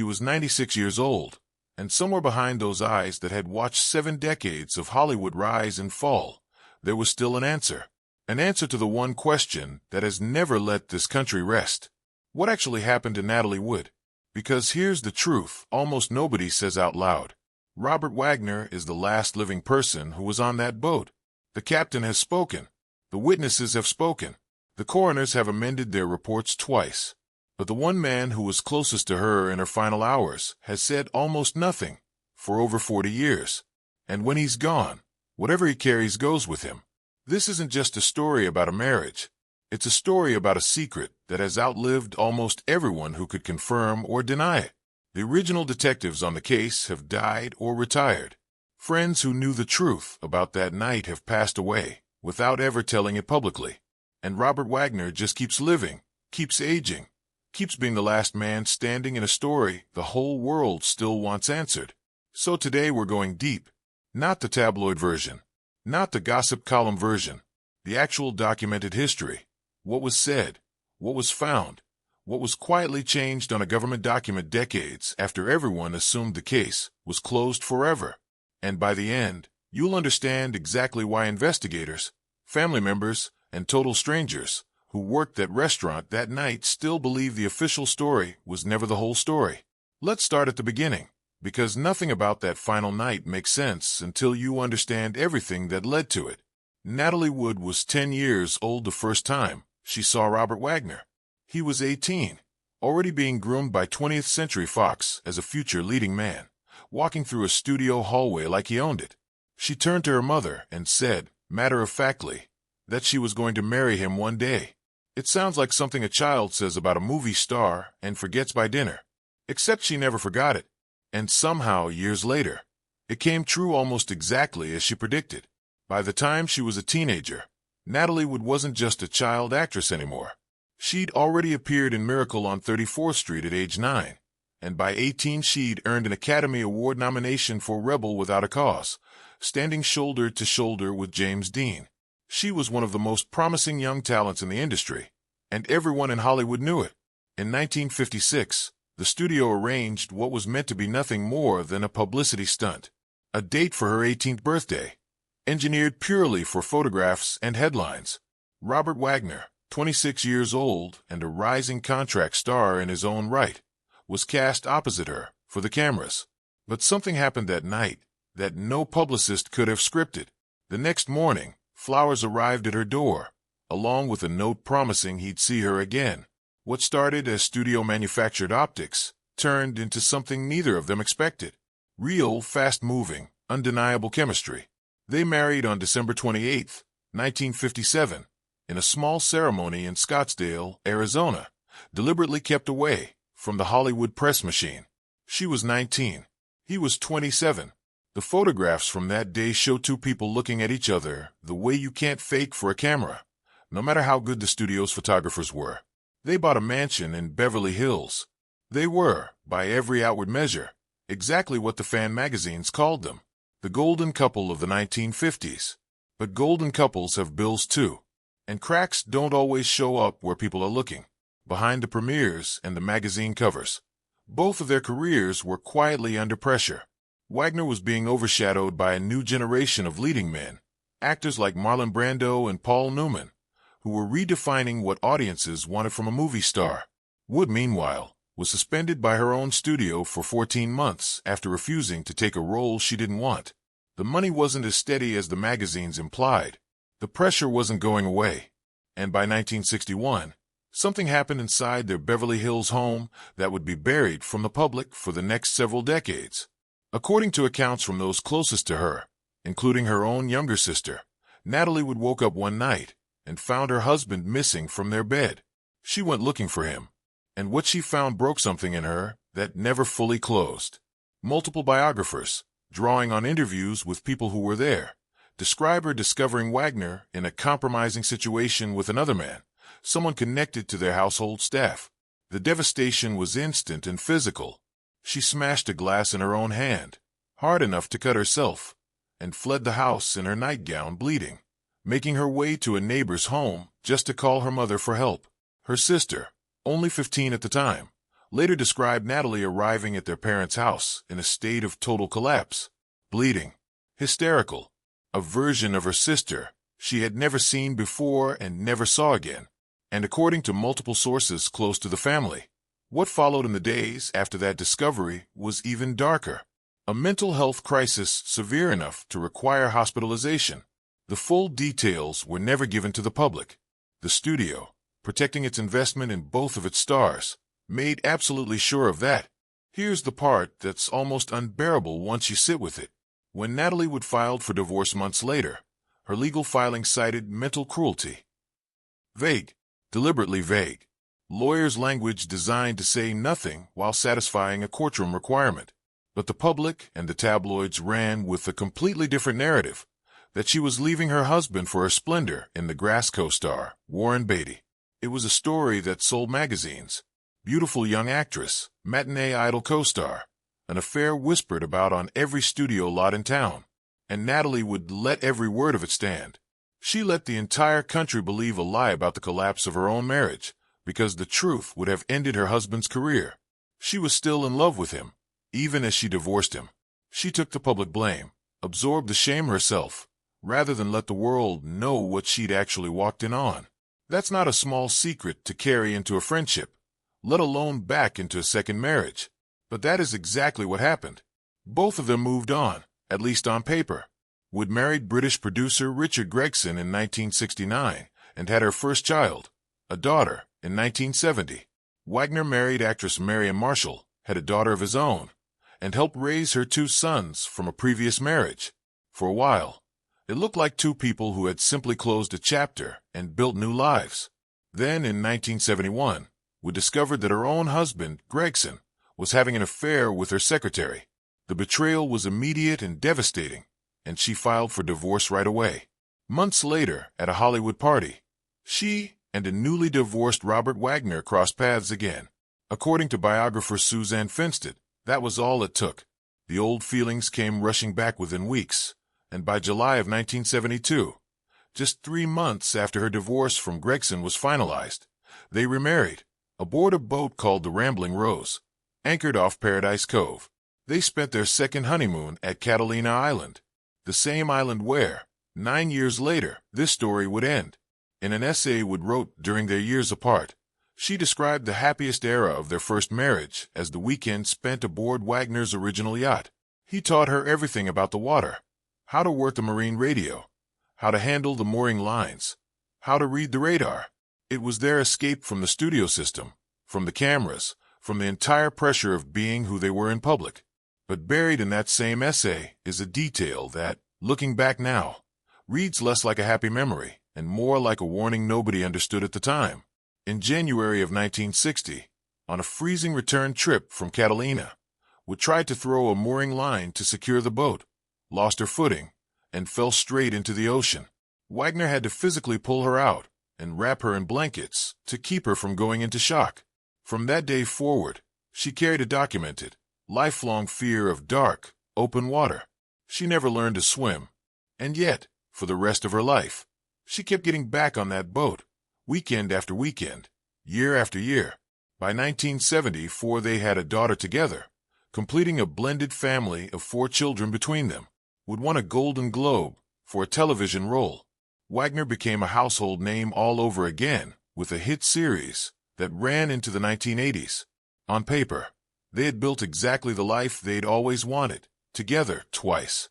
He was 96 years old, and somewhere behind those eyes that had watched 7 decades of Hollywood rise and fall, there was still an answer. An answer to the one question that has never let this country rest. What actually happened to Natalie Wood? Because here's the truth almost nobody says out loud. Robert Wagner is the last living person who was on that boat. The captain has spoken. The witnesses have spoken. The coroners have amended their reports twice. But the one man who was closest to her in her final hours has said almost nothing for over 40 years. And when he's gone, whatever he carries goes with him. This isn't just a story about a marriage. It's a story about a secret that has outlived almost everyone who could confirm or deny it. The original detectives on the case have died or retired. Friends who knew the truth about that night have passed away without ever telling it publicly. And Robert Wagner just keeps living, keeps aging, keeps being the last man standing in a story the whole world still wants answered. So today we're going deep. Not the tabloid version. Not the gossip column version. The actual documented history. What was said. What was found. What was quietly changed on a government document decades after everyone assumed the case was closed forever. And by the end, you'll understand exactly why investigators, family members, and total strangers who worked that restaurant that night still believe the official story was never the whole story. Let's start at the beginning, because nothing about that final night makes sense until you understand everything that led to it. Natalie Wood was 10 years old the first time she saw Robert Wagner. He was 18, already being groomed by 20th Century Fox as a future leading man, walking through a studio hallway like he owned it. She turned to her mother and said, matter-of-factly, that she was going to marry him one day. It sounds like something a child says about a movie star and forgets by dinner. Except she never forgot it. And somehow, years later, it came true almost exactly as she predicted. By the time she was a teenager, Natalie Wood wasn't just a child actress anymore. She'd already appeared in Miracle on 34th Street at age 9, and by 18 she'd earned an Academy Award nomination for Rebel Without a Cause, standing shoulder to shoulder with James Dean. She was one of the most promising young talents in the industry, and everyone in Hollywood knew it. In 1956, the studio arranged what was meant to be nothing more than a publicity stunt, a date for her 18th birthday, engineered purely for photographs and headlines. Robert Wagner, 26 years old and a rising contract star in his own right, was cast opposite her for the cameras. But something happened that night that no publicist could have scripted. The next morning, flowers arrived at her door, along with a note promising he'd see her again. What started as studio-manufactured optics turned into something neither of them expected. Real, fast-moving, undeniable chemistry. They married on December 28, 1957, in a small ceremony in Scottsdale, Arizona, deliberately kept away from the Hollywood press machine. She was 19. He was 27. The photographs from that day show two people looking at each other the way you can't fake for a camera, no matter how good the studio's photographers were. They bought a mansion in Beverly Hills. They were, by every outward measure, exactly what the fan magazines called them, the golden couple of the 1950s. But golden couples have bills too, and cracks don't always show up where people are looking, behind the premieres and the magazine covers. Both of their careers were quietly under pressure. Wagner was being overshadowed by a new generation of leading men, actors like Marlon Brando and Paul Newman, who were redefining what audiences wanted from a movie star. Wood, meanwhile, was suspended by her own studio for 14 months after refusing to take a role she didn't want. The money wasn't as steady as the magazines implied. The pressure wasn't going away. And by 1961, something happened inside their Beverly Hills home that would be buried from the public for the next several decades. According to accounts from those closest to her, including her own younger sister, Natalie Wood woke up one night and found her husband missing from their bed. She went looking for him, and what she found broke something in her that never fully closed. Multiple biographers, drawing on interviews with people who were there, describe her discovering Wagner in a compromising situation with another man, someone connected to their household staff. The devastation was instant and physical. She smashed a glass in her own hand, hard enough to cut herself, and fled the house in her nightgown bleeding, making her way to a neighbor's home just to call her mother for help. Her sister, only 15 at the time, later described Natalie arriving at their parents' house in a state of total collapse, bleeding, hysterical, a version of her sister she had never seen before and never saw again. And according to multiple sources close to the family, what followed in the days after that discovery was even darker. A mental health crisis severe enough to require hospitalization. The full details were never given to the public. The studio, protecting its investment in both of its stars, made absolutely sure of that. Here's the part that's almost unbearable once you sit with it. When Natalie Wood filed for divorce months later, her legal filing cited mental cruelty. Vague, deliberately vague. Lawyers' language designed to say nothing while satisfying a courtroom requirement. But the public and the tabloids ran with a completely different narrative, that she was leaving her husband for her Splendour in the Grass co-star, Warren Beatty. It was a story that sold magazines. Beautiful young actress, matinee idol co-star, an affair whispered about on every studio lot in town. And Natalie would let every word of it stand. She let the entire country believe a lie about the collapse of her own marriage, because the truth would have ended her husband's career. She was still in love with him, even as she divorced him. She took the public blame, absorbed the shame herself, rather than let the world know what she'd actually walked in on. That's not a small secret to carry into a friendship, let alone back into a second marriage. But that is exactly what happened. Both of them moved on, at least on paper. Wood married British producer Richard Gregson in 1969 and had her first child, a daughter, in 1970. Wagner married actress Marion Marshall, had a daughter of his own, and helped raise her two sons from a previous marriage. For a while, it looked like two people who had simply closed a chapter and built new lives. Then, in 1971, Wood discovered that her own husband, Gregson, was having an affair with her secretary. The betrayal was immediate and devastating, and she filed for divorce right away. Months later, at a Hollywood party, she and a newly divorced Robert Wagner crossed paths again. According to biographer Suzanne Finstead, that was all it took. The old feelings came rushing back within weeks, and by July of 1972, just 3 months after her divorce from Gregson was finalized, they remarried, aboard a boat called the Rambling Rose, anchored off Paradise Cove. They spent their second honeymoon at Catalina Island, the same island where, 9 years later, this story would end. In an essay Wood wrote during their years apart, she described the happiest era of their first marriage as the weekend spent aboard Wagner's original yacht. He taught her everything about the water, how to work the marine radio, how to handle the mooring lines, how to read the radar. It was their escape from the studio system, from the cameras, from the entire pressure of being who they were in public. But buried in that same essay is a detail that, looking back now, reads less like a happy memory and more like a warning nobody understood at the time. In January of 1960, on a freezing return trip from Catalina, Wood tried to throw a mooring line to secure the boat, lost her footing, and fell straight into the ocean. Wagner had to physically pull her out and wrap her in blankets to keep her from going into shock. From that day forward, she carried a documented, lifelong fear of dark, open water. She never learned to swim, and yet, for the rest of her life, she kept getting back on that boat, weekend after weekend, year after year. By 1974, they had a daughter together, completing a blended family of 4 children between them. Wood won a Golden Globe for a television role. Wagner became a household name all over again with a hit series that ran into the 1980s. On paper, they had built exactly the life they'd always wanted, together twice.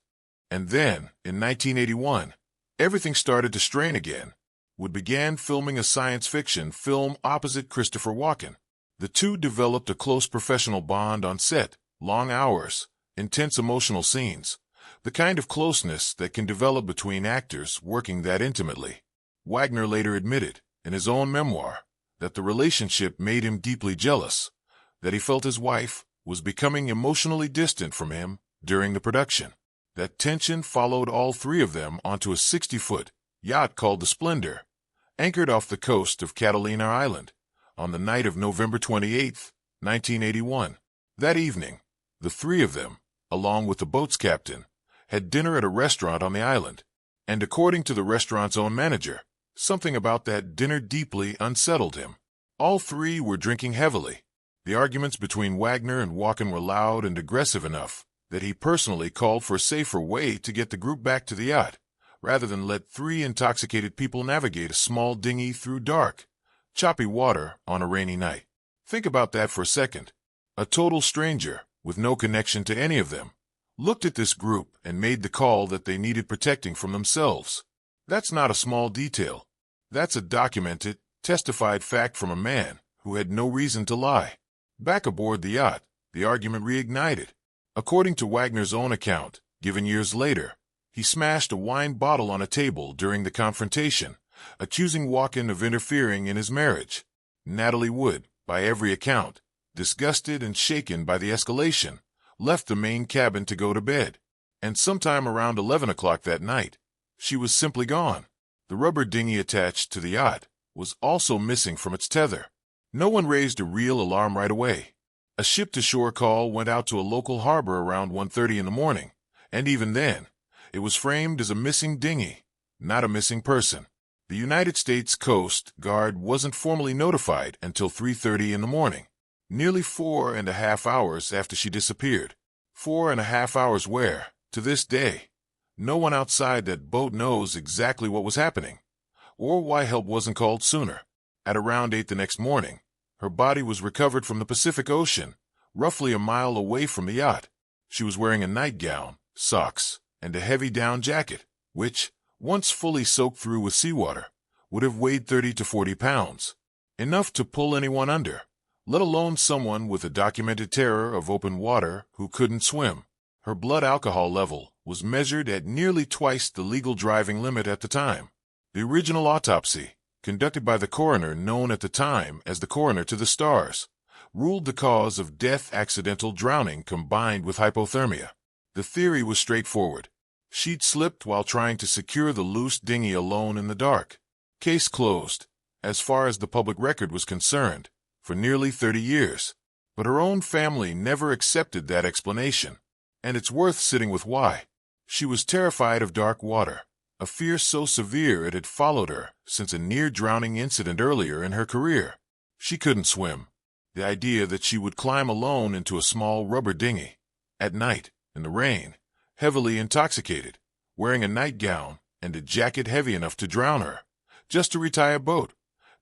And then, in 1981, everything started to strain again. Wood began filming a science fiction film opposite Christopher Walken. The two developed a close professional bond on set, long hours, intense emotional scenes, the kind of closeness that can develop between actors working that intimately. Wagner later admitted, in his own memoir, that the relationship made him deeply jealous, that he felt his wife was becoming emotionally distant from him during the production. That tension followed all 3 of them onto a 60-foot yacht called the Splendour, anchored off the coast of Catalina Island, on the night of November 28, 1981. That evening, the 3 of them, along with the boat's captain, had dinner at a restaurant on the island, and according to the restaurant's own manager, something about that dinner deeply unsettled him. All 3 were drinking heavily. The arguments between Wagner and Walken were loud and aggressive enough that he personally called for a safer way to get the group back to the yacht, rather than let three intoxicated people navigate a small dinghy through dark, choppy water on a rainy night. Think about that for a second. A total stranger, with no connection to any of them, looked at this group and made the call that they needed protecting from themselves. That's not a small detail. That's a documented, testified fact from a man who had no reason to lie. Back aboard the yacht, the argument reignited. According to Wagner's own account, given years later, he smashed a wine bottle on a table during the confrontation, accusing Walken of interfering in his marriage. Natalie Wood, by every account, disgusted and shaken by the escalation, left the main cabin to go to bed. And sometime around 11 o'clock that night, she was simply gone. The rubber dinghy attached to the yacht was also missing from its tether. No one raised a real alarm right away. A ship-to-shore call went out to a local harbor around 1:30 in the morning, and even then, it was framed as a missing dinghy, not a missing person. The United States Coast Guard wasn't formally notified until 3:30 in the morning, nearly 4.5 hours after she disappeared. 4.5 hours where, to this day, no one outside that boat knows exactly what was happening, or why help wasn't called sooner. At around 8 the next morning, her body was recovered from the Pacific Ocean, roughly a mile away from the yacht. She was wearing a nightgown, socks, and a heavy down jacket, which, once fully soaked through with seawater, would have weighed 30 to 40 pounds, enough to pull anyone under, let alone someone with a documented terror of open water who couldn't swim. Her blood alcohol level was measured at nearly twice the legal driving limit at the time. The original autopsy, conducted by the coroner known at the time as the Coroner to the Stars, ruled the cause of death accidental drowning combined with hypothermia. The theory was straightforward. She'd slipped while trying to secure the loose dinghy alone in the dark. Case closed, as far as the public record was concerned, for nearly 30 years. But her own family never accepted that explanation. And it's worth sitting with why. She was terrified of dark water, a fear so severe it had followed her since a near-drowning incident earlier in her career. She couldn't swim. The idea that she would climb alone into a small rubber dinghy, at night, in the rain, heavily intoxicated, wearing a nightgown and a jacket heavy enough to drown her, just to retie a boat,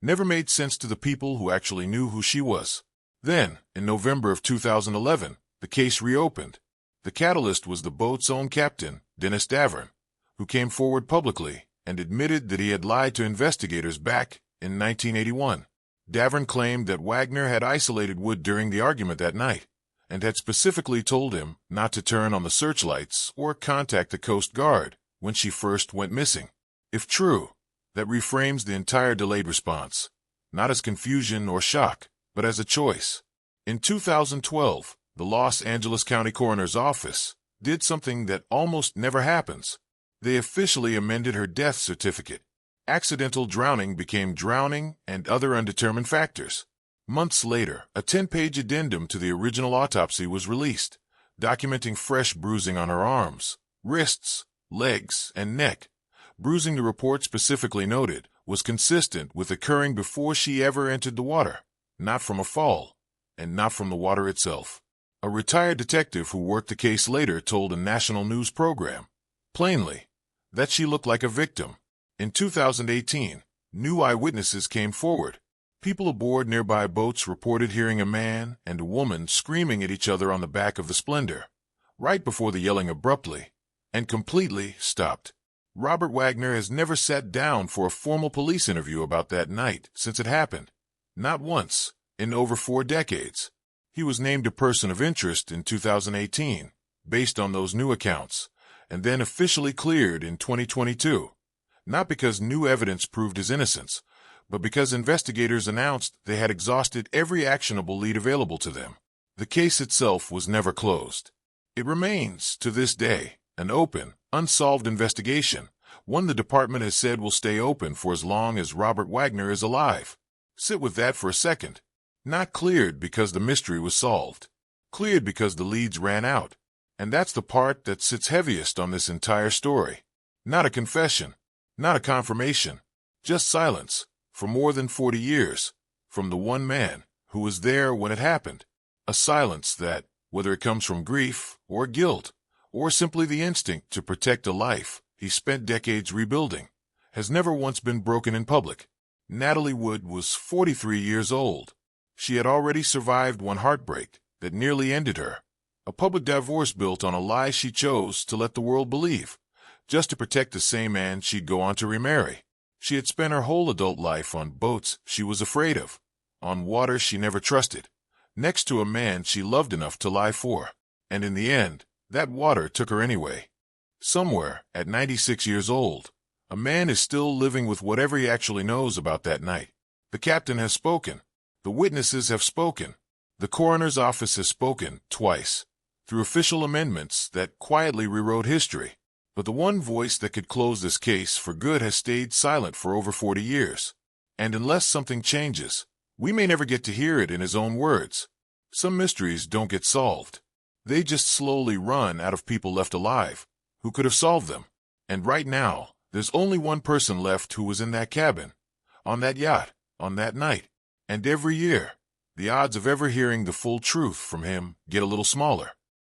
never made sense to the people who actually knew who she was. Then, in November of 2011, the case reopened. The catalyst was the boat's own captain, Dennis Davern, who came forward publicly and admitted that he had lied to investigators back in 1981. Davern claimed that Wagner had isolated Wood during the argument that night and had specifically told him not to turn on the searchlights or contact the Coast Guard when she first went missing. If true, that reframes the entire delayed response, not as confusion or shock, but as a choice. In 2012, the Los Angeles County Coroner's Office did something that almost never happens. They officially amended her death certificate. Accidental drowning became drowning and other undetermined factors. Months later, a 10-page addendum to the original autopsy was released, documenting fresh bruising on her arms, wrists, legs, and neck. Bruising, the report specifically noted, was consistent with occurring before she ever entered the water, not from a fall, and not from the water itself. A retired detective who worked the case later told a national news program, plainly, that she looked like a victim. In 2018, new eyewitnesses came forward. People aboard nearby boats reported hearing a man and a woman screaming at each other on the back of the Splendour, right before the yelling abruptly and completely stopped. Robert Wagner has never sat down for a formal police interview about that night since it happened. Not once, in over 4 decades. He was named a person of interest in 2018, based on those new accounts, and then officially cleared in 2022. Not because new evidence proved his innocence, but because investigators announced they had exhausted every actionable lead available to them. The case itself was never closed. It remains, to this day, an open, unsolved investigation, one the department has said will stay open for as long as Robert Wagner is alive. Sit with that for a second. Not cleared because the mystery was solved. Cleared because the leads ran out. And that's the part that sits heaviest on this entire story. Not a confession, not a confirmation, just silence, for more than 40 years, from the one man who was there when it happened. A silence that, whether it comes from grief or guilt, or simply the instinct to protect a life he spent decades rebuilding, has never once been broken in public. Natalie Wood was 43 years old. She had already survived one heartbreak that nearly ended her, a public divorce built on a lie she chose to let the world believe, just to protect the same man she'd go on to remarry. She had spent her whole adult life on boats she was afraid of, on water she never trusted, next to a man she loved enough to lie for. And in the end, that water took her anyway. Somewhere, at 96 years old, a man is still living with whatever he actually knows about that night. The captain has spoken. The witnesses have spoken. The coroner's office has spoken twice, through official amendments that quietly rewrote history. But the one voice that could close this case for good has stayed silent for over 40 years. And unless something changes, we may never get to hear it in his own words. Some mysteries don't get solved. They just slowly run out of people left alive who could have solved them. And right now, there's only one person left who was in that cabin, on that yacht, on that night. And every year, the odds of ever hearing the full truth from him get a little smaller.